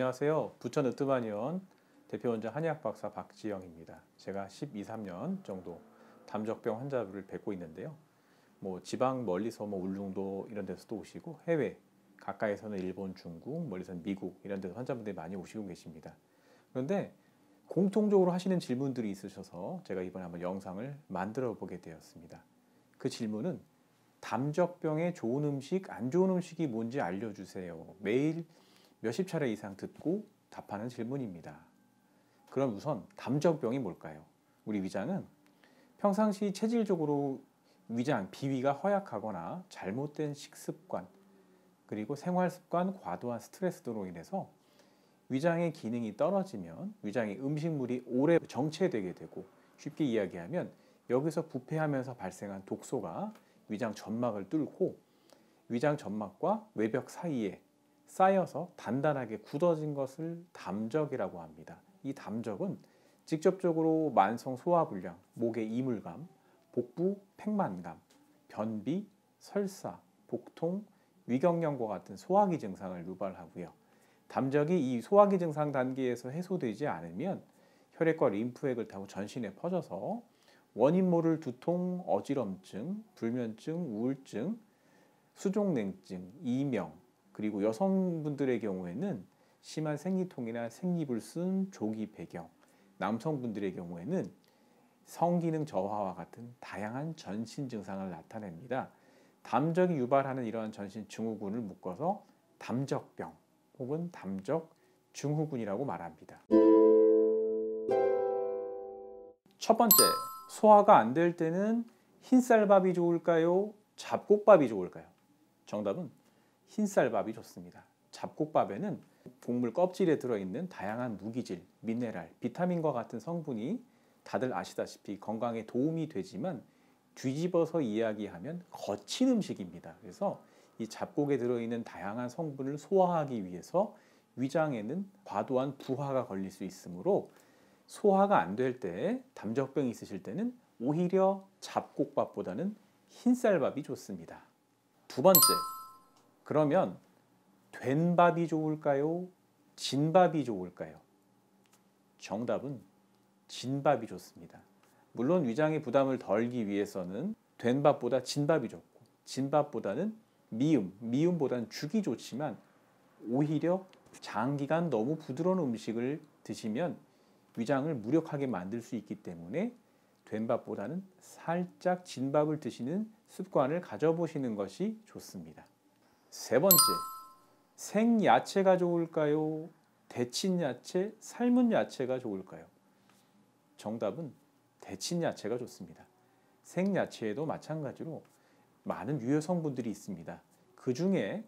안녕하세요. 부천 으뜸한의원 대표원장 한의학박사 박지영입니다. 제가 12, 13년 정도 담적병 환자들을 뵙고 있는데요. 지방 멀리서 울릉도 이런 데서도 오시고 해외 가까이서는 일본, 중국, 멀리서는 미국 이런 데서 환자분들이 많이 오시고 계십니다. 그런데 공통적으로 하시는 질문들이 있으셔서 제가 이번에 한번 영상을 만들어 보게 되었습니다. 그 질문은 담적병에 좋은 음식, 안 좋은 음식이 뭔지 알려주세요. 매일 몇십 차례 이상 듣고 답하는 질문입니다. 그럼 우선 담적병이 뭘까요? 우리 위장은 평상시 체질적으로 위장, 비위가 허약하거나 잘못된 식습관, 그리고 생활습관, 과도한 스트레스 등으로 인해서 위장의 기능이 떨어지면 위장의 음식물이 오래 정체되게 되고, 쉽게 이야기하면 여기서 부패하면서 발생한 독소가 위장 점막을 뚫고 위장 점막과 외벽 사이에 쌓여서 단단하게 굳어진 것을 담적이라고 합니다. 이 담적은 직접적으로 만성 소화불량, 목의 이물감, 복부 팽만감, 변비, 설사, 복통, 위경련과 같은 소화기 증상을 유발하고요. 담적이 이 소화기 증상 단계에서 해소되지 않으면 혈액과 림프액을 타고 전신에 퍼져서 원인 모를 두통, 어지럼증, 불면증, 우울증, 수족냉증, 이명, 그리고 여성분들의 경우에는 심한 생리통이나 생리불순, 조기 배경, 남성분들의 경우에는 성기능 저하와 같은 다양한 전신 증상을 나타냅니다. 담적이 유발하는 이러한 전신 증후군을 묶어서 담적병 혹은 담적 증후군이라고 말합니다. 첫 번째, 소화가 안 될 때는 흰쌀밥이 좋을까요? 잡곡밥이 좋을까요? 정답은 흰쌀밥이 좋습니다. 잡곡밥에는 곡물 껍질에 들어있는 다양한 무기질, 미네랄, 비타민과 같은 성분이 다들 아시다시피 건강에 도움이 되지만 뒤집어서 이야기하면 거친 음식입니다. 그래서 이 잡곡에 들어있는 다양한 성분을 소화하기 위해서 위장에는 과도한 부하가 걸릴 수 있으므로 소화가 안 될 때, 담적병이 있으실 때는 오히려 잡곡밥보다는 흰쌀밥이 좋습니다. 두 번째, 그러면 된밥이 좋을까요? 진밥이 좋을까요? 정답은 진밥이 좋습니다. 물론 위장의 부담을 덜기 위해서는 된밥보다 진밥이 좋고, 진밥보다는 미음보다는 죽이 좋지만 오히려 장기간 너무 부드러운 음식을 드시면 위장을 무력하게 만들 수 있기 때문에 된밥보다는 살짝 진밥을 드시는 습관을 가져보시는 것이 좋습니다. 세 번째, 생야채가 좋을까요? 데친 야채, 삶은 야채가 좋을까요? 정답은 데친 야채가 좋습니다. 생야채에도 마찬가지로 많은 유효 성분들이 있습니다. 그 중에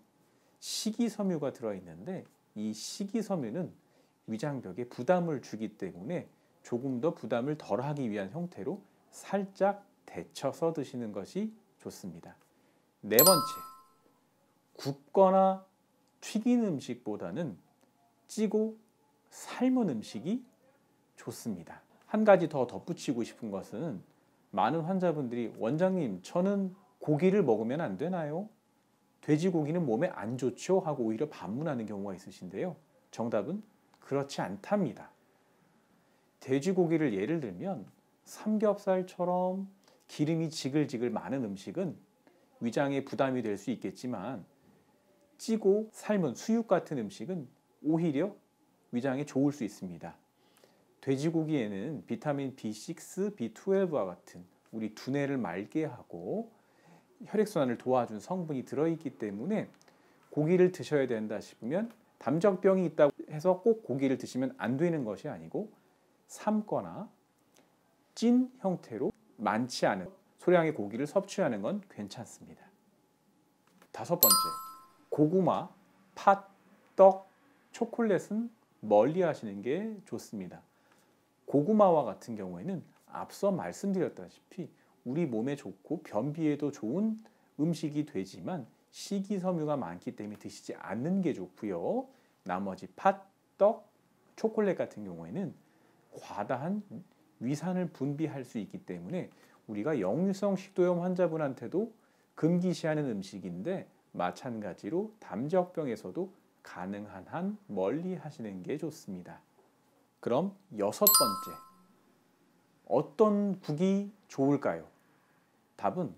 식이섬유가 들어있는데 이 식이섬유는 위장벽에 부담을 주기 때문에 조금 더 부담을 덜하기 위한 형태로 살짝 데쳐서 드시는 것이 좋습니다. 네 번째, 굽거나 튀긴 음식보다는 찌고 삶은 음식이 좋습니다. 한 가지 더 덧붙이고 싶은 것은 많은 환자분들이 원장님, 저는 고기를 먹으면 안 되나요? 돼지고기는 몸에 안 좋죠? 하고 오히려 반문하는 경우가 있으신데요. 정답은 그렇지 않답니다. 돼지고기를 예를 들면 삼겹살처럼 기름이 지글지글 많은 음식은 위장에 부담이 될 수 있겠지만 찌고 삶은 수육 같은 음식은 오히려 위장에 좋을 수 있습니다. 돼지고기에는 비타민 B6, B12와 같은 우리 두뇌를 맑게 하고 혈액순환을 도와준 성분이 들어있기 때문에 고기를 드셔야 된다 싶으면 담적병이 있다고 해서 꼭 고기를 드시면 안 되는 것이 아니고 삶거나 찐 형태로 많지 않은 소량의 고기를 섭취하는 건 괜찮습니다. 다섯 번째, 고구마, 팥, 떡, 초콜릿은 멀리 하시는 게 좋습니다. 고구마와 같은 경우에는 앞서 말씀드렸다시피 우리 몸에 좋고 변비에도 좋은 음식이 되지만 식이섬유가 많기 때문에 드시지 않는 게 좋고요. 나머지 팥, 떡, 초콜릿 같은 경우에는 과다한 위산을 분비할 수 있기 때문에 우리가 역류성 식도염 환자분한테도 금기시하는 음식인데 마찬가지로 담적병에서도 가능한 한 멀리 하시는 게 좋습니다. 그럼 6번째, 어떤 국이 좋을까요? 답은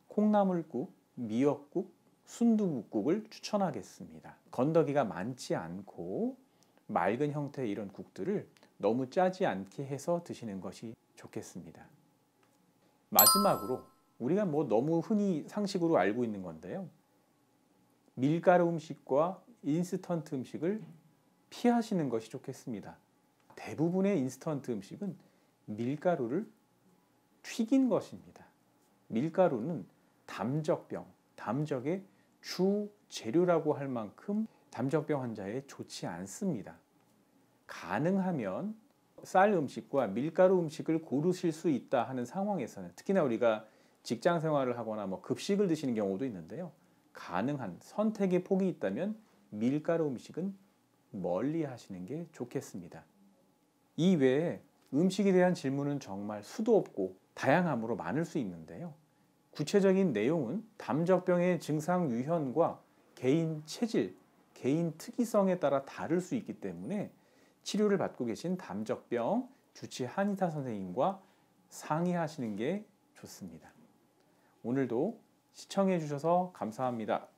콩나물국, 미역국, 순두부국을 추천하겠습니다. 건더기가 많지 않고 맑은 형태의 이런 국들을 너무 짜지 않게 해서 드시는 것이 좋겠습니다. 마지막으로 우리가 너무 흔히 상식으로 알고 있는 건데요. 밀가루 음식과 인스턴트 음식을 피하시는 것이 좋겠습니다. 대부분의 인스턴트 음식은 밀가루를 튀긴 것입니다. 밀가루는 담적병, 담적의 주 재료라고 할 만큼 담적병 환자에 좋지 않습니다. 가능하면 쌀 음식과 밀가루 음식을 고르실 수 있다 하는 상황에서는, 특히나 우리가 직장 생활을 하거나 급식을 드시는 경우도 있는데요. 가능한 선택의 폭이 있다면 밀가루 음식은 멀리 하시는 게 좋겠습니다. 이 외에 음식에 대한 질문은 정말 수도 없고 다양함으로 많을 수 있는데요. 구체적인 내용은 담적병의 증상 유형과 개인 체질, 개인 특이성에 따라 다를 수 있기 때문에 치료를 받고 계신 담적병 주치 한의사 선생님과 상의하시는 게 좋습니다. 오늘도 시청해 주셔서 감사합니다.